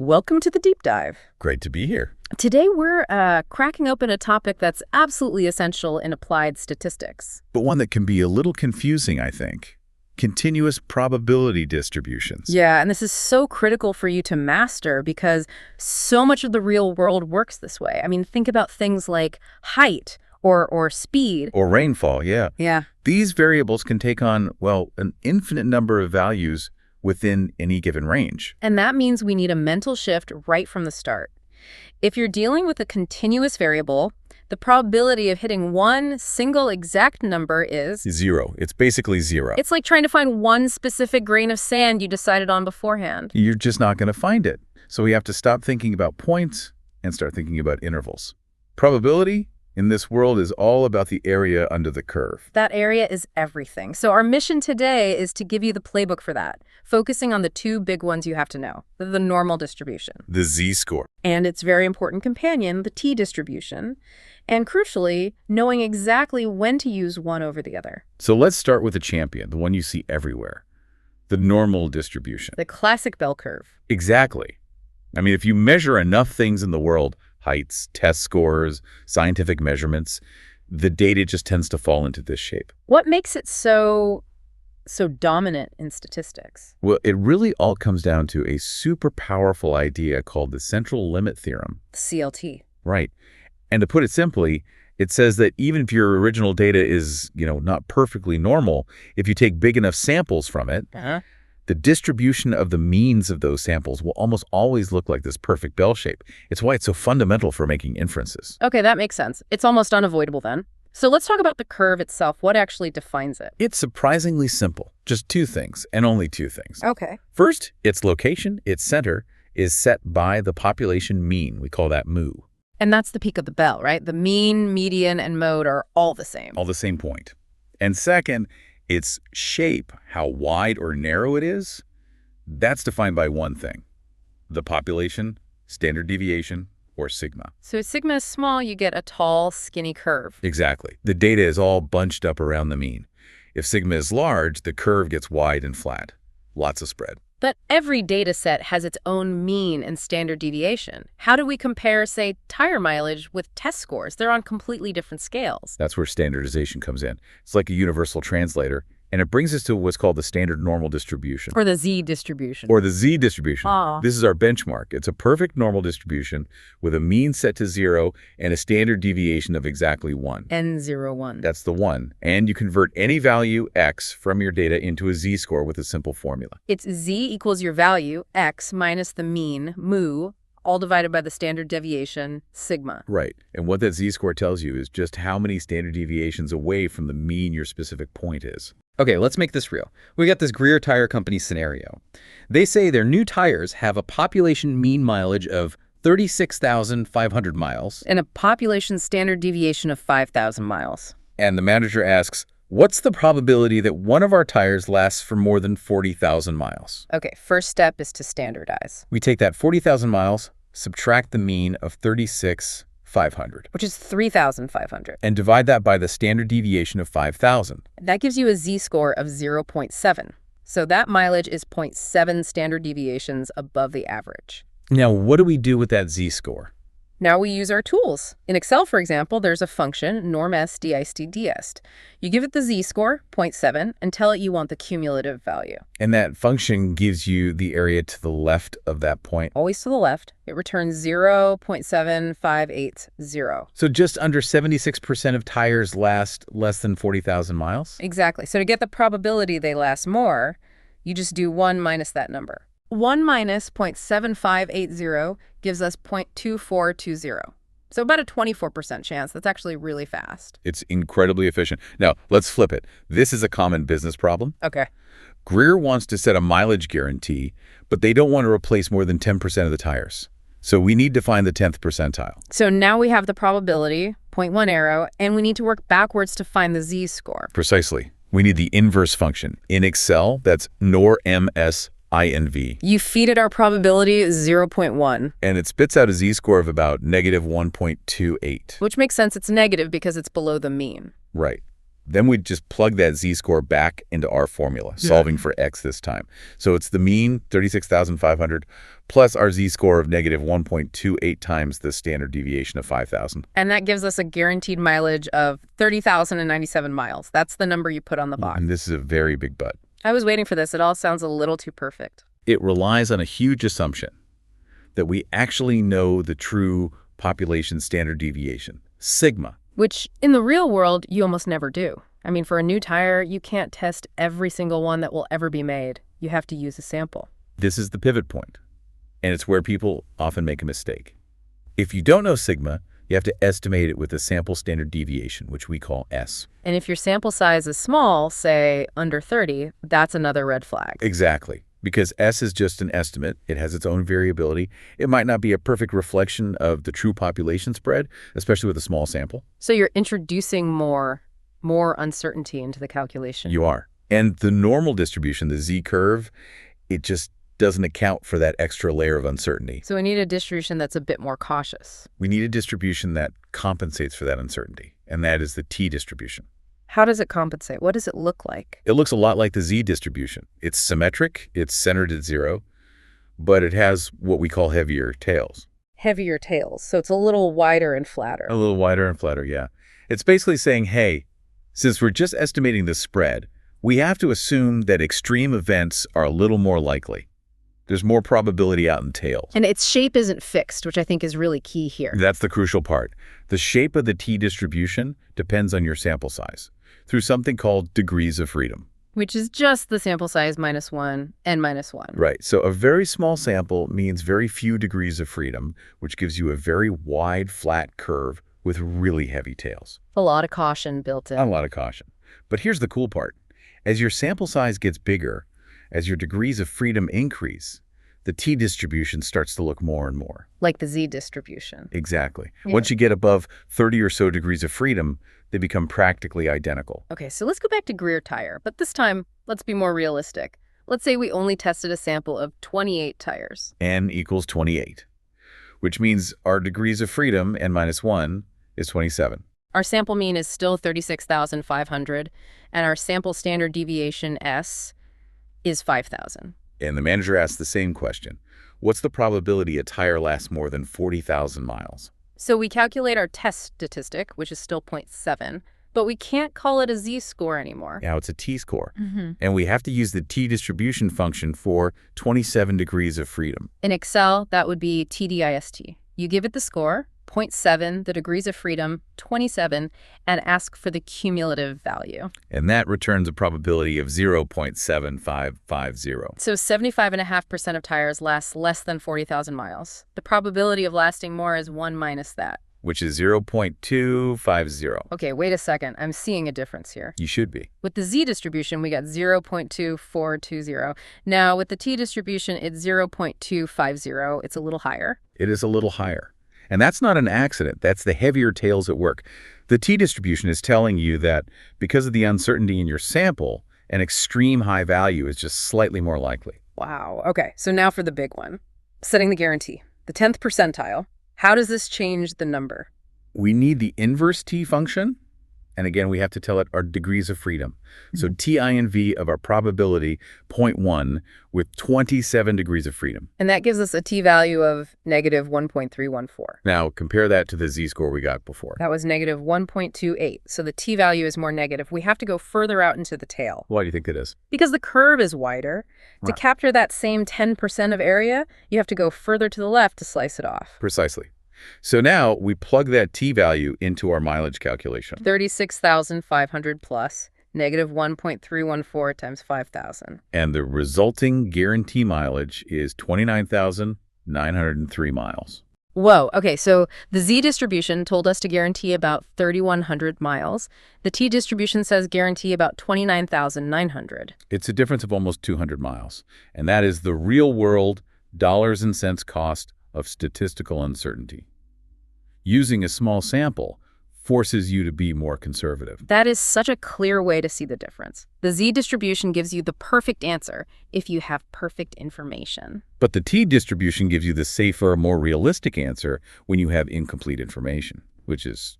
Welcome to the Deep Dive. Great to be here. Today we're cracking open a topic that's absolutely essential in applied statistics. But one that can be a little confusing, I think. Continuous probability distributions. Yeah, and this is so critical for you to master because so much of the real world works this way. I mean, think about things like height or speed. Or rainfall, yeah. Yeah. These variables can take on, well, an infinite number of values within any given range. And that means we need a mental shift right from the start. If you're dealing with a continuous variable, the probability of hitting one single exact number is Zero. It's basically zero. It's like trying to find one specific grain of sand you decided on beforehand. You're just not going to find it. So we have to stop thinking about points and start thinking about intervals. Probability in this world is all about the area under the curve. That area is everything. So our mission today is to give you the playbook for that, focusing on the two big ones you have to know, the normal distribution. The z-score. And its very important companion, the t-distribution. And crucially, knowing exactly when to use one over the other. So let's start with the champion, the one you see everywhere. The normal distribution. The classic bell curve. Exactly. I mean, if you measure enough things in the world, heights, test scores, scientific measurements, the data just tends to fall into this shape. What makes it so dominant in statistics? Well, it really all comes down to a super powerful idea called the central limit theorem. CLT. Right. And to put it simply, it says that even if your original data is, not perfectly normal, if you take big enough samples from it, the distribution of the means of those samples will almost always look like this perfect bell shape. It's why it's so fundamental for making inferences. Okay, that makes sense. It's almost unavoidable then. So let's talk about the curve itself. What actually defines it? It's surprisingly simple. Just two things, and only two things. Okay. First, its location, its center, is set by the population mean. We call that mu. And that's the peak of the bell, right? The mean, median, and mode are all the same. All the same point. And second, its shape, how wide or narrow it is, that's defined by one thing: the population, standard deviation, or sigma. So if sigma is small, you get a tall, skinny curve. Exactly. The data is all bunched up around the mean. If sigma is large, the curve gets wide and flat. Lots of spread. But every data set has its own mean and standard deviation. How do we compare, say, tire mileage with test scores? They're on completely different scales. That's where standardization comes in. It's like a universal translator, and it brings us to what's called the standard normal distribution. Or the z-distribution. Or the z-distribution. Ah. This is our benchmark. It's a perfect normal distribution with a mean set to 0 and a standard deviation of exactly 1. N01. That's the 1. And you convert any value x from your data into a z-score with a simple formula. It's z equals your value, x, minus the mean, mu, all divided by the standard deviation, sigma. Right. And what that z-score tells you is just how many standard deviations away from the mean your specific point is. Okay, let's make this real. We got this Greer Tire Company scenario. They say their new tires have a population mean mileage of 36,500 miles. And a population standard deviation of 5,000 miles. And the manager asks, what's the probability that one of our tires lasts for more than 40,000 miles? Okay, first step is to standardize. We take that 40,000 miles, subtract the mean of 36,500. Which is 3,500. And divide that by the standard deviation of 5,000. That gives you a z-score of 0.7. So that mileage is 0.7 standard deviations above the average. Now, what do we do with that z-score? Now we use our tools. In Excel, for example, there's a function, normSdist. You give it the z-score, 0.7, and tell it you want the cumulative value. And that function gives you the area to the left of that point. Always to the left. It returns 0.7580. So just under 76% of tires last less than 40,000 miles? Exactly. So to get the probability they last more, you just do 1 minus that number. 1 minus 0.7580 gives us 0.2420. So about a 24% chance. That's actually really fast. It's incredibly efficient. Now, let's flip it. This is a common business problem. Okay. Greer wants to set a mileage guarantee, but they don't want to replace more than 10% of the tires. So we need to find the 10th percentile. So now we have the probability, 0.1 arrow, and we need to work backwards to find the z-score. Precisely. We need the inverse function. In Excel, that's normSinv. You feed it our probability 0.1. And it spits out a z-score of about negative 1.28. Which makes sense. It's negative because it's below the mean. Right. Then we'd just plug that z-score back into our formula, solving for x this time. So it's the mean, 36,500, plus our z-score of negative 1.28 times the standard deviation of 5,000. And that gives us a guaranteed mileage of 30,097 miles. That's the number you put on the box. And this is a very big but. I was waiting for this. It all sounds a little too perfect. It relies on a huge assumption that we actually know the true population standard deviation, sigma. Which, in the real world, you almost never do. I mean, for a new tire, you can't test every single one that will ever be made. You have to use a sample. This is the pivot point, and it's where people often make a mistake. If you don't know sigma, you have to estimate it with a sample standard deviation, which we call S. And if your sample size is small, say under 30, that's another red flag. Exactly. Because S is just an estimate. It has its own variability. It might not be a perfect reflection of the true population spread, especially with a small sample. So you're introducing more uncertainty into the calculation. You are. And the normal distribution, the Z-curve, it just doesn't account for that extra layer of uncertainty. So we need a distribution that's a bit more cautious. We need a distribution that compensates for that uncertainty, and that is the t-distribution. How does it compensate? What does it look like? It looks a lot like the Z-distribution. It's symmetric, it's centered at 0, but it has what we call heavier tails. Heavier tails, so it's a little wider and flatter. A little wider and flatter, yeah. It's basically saying, hey, since we're just estimating the spread, we have to assume that extreme events are a little more likely. There's more probability out in tails. And its shape isn't fixed, which I think is really key here. That's the crucial part. The shape of the t-distribution depends on your sample size through something called degrees of freedom. Which is just the sample size minus 1 and minus 1. Right. So a very small sample means very few degrees of freedom, which gives you a very wide, flat curve with really heavy tails. A lot of caution built in. A lot of caution. But here's the cool part. As your sample size gets bigger, as your degrees of freedom increase, the t-distribution starts to look more and more like the Z-distribution. Exactly. Yeah. Once you get above 30 or so degrees of freedom, they become practically identical. Okay, so let's go back to Greer tire, but this time, let's be more realistic. Let's say we only tested a sample of 28 tires. N equals 28, which means our degrees of freedom, N minus 1, is 27. Our sample mean is still 36,500, and our sample standard deviation, S, is 5,000. And the manager asked the same question. What's the probability a tire lasts more than 40,000 miles? So we calculate our test statistic, which is still 0.7, but we can't call it a Z-score anymore. Now it's a t-score. And we have to use the t-distribution function for 27 degrees of freedom. In Excel, that would be TDIST. You give it the score, 0.7, the degrees of freedom, 27, and ask for the cumulative value. And that returns a probability of 0.7550. So 75.5% of tires last less than 40,000 miles. The probability of lasting more is 1 minus that. Which is 0.250. Okay, wait a second. I'm seeing a difference here. You should be. With the Z-distribution, we got 0.2420. Now, with the T-distribution, it's 0.250. It's a little higher. It is a little higher. And that's not an accident. That's the heavier tails at work. The t-distribution is telling you that because of the uncertainty in your sample, an extreme high value is just slightly more likely. Wow. Okay, so now for the big one. Setting the guarantee. The 10th percentile. How does this change the number? We need the inverse t function. And again, we have to tell it our degrees of freedom. So TINV of our probability, 0.1, with 27 degrees of freedom. And that gives us a t-value of negative 1.314. Now, compare that to the z-score we got before. That was negative 1.28. So the t-value is more negative. We have to go further out into the tail. Why do you think that is? Because the curve is wider. To Right. capture that same 10% of area, you have to go further to the left to slice it off. Precisely. So now we plug that t-value into our mileage calculation. 36,500 plus negative 1.314 times 5,000. And the resulting guarantee mileage is 29,903 miles. Whoa. Okay, so the Z-distribution told us to guarantee about 3,100 miles. The T-distribution says guarantee about 29,900. It's a difference of almost 200 miles. And that is the real-world dollars and cents cost of statistical uncertainty. Using a small sample forces you to be more conservative. That is such a clear way to see the difference. The Z-distribution gives you the perfect answer if you have perfect information. But the t-distribution gives you the safer, more realistic answer when you have incomplete information, which is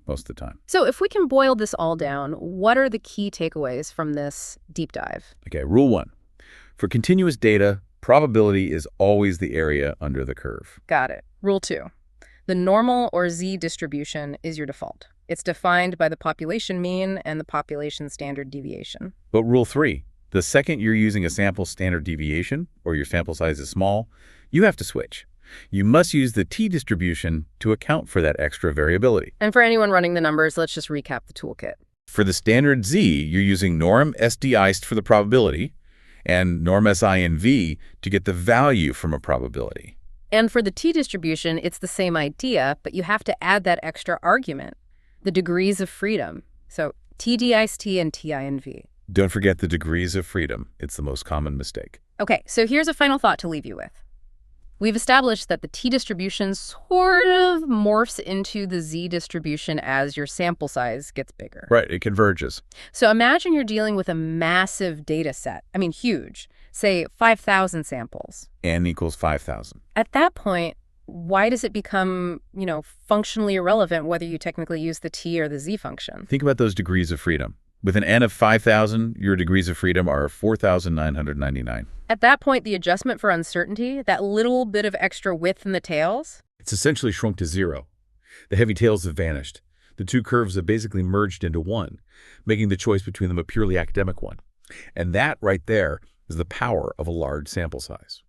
most of the time. So if we can boil this all down, what are the key takeaways from this deep dive? Okay, rule 1. For continuous data, probability is always the area under the curve. Got it. Rule 2. The normal or Z distribution is your default. It's defined by the population mean and the population standard deviation. But rule 3, the second you're using a sample standard deviation, or your sample size is small, you have to switch. You must use the t-distribution to account for that extra variability. And for anyone running the numbers, let's just recap the toolkit. For the standard Z, you're using norm SDICed for the probability and norm SINV to get the value from a probability. And for the t-distribution, it's the same idea, but you have to add that extra argument, the degrees of freedom. So TDICE and TINV. Don't forget the degrees of freedom. It's the most common mistake. Okay, so here's a final thought to leave you with. We've established that the t-distribution sort of morphs into the z-distribution as your sample size gets bigger. Right, it converges. So imagine you're dealing with a massive data set. I mean, huge. Say 5,000 samples. N equals 5,000. At that point, why does it become, functionally irrelevant whether you technically use the t or the z function? Think about those degrees of freedom. With an N of 5,000, your degrees of freedom are 4,999. At that point, the adjustment for uncertainty, that little bit of extra width in the tails, It's essentially shrunk to 0. The heavy tails have vanished. The two curves have basically merged into one, making the choice between them a purely academic one. And that right there is the power of a large sample size.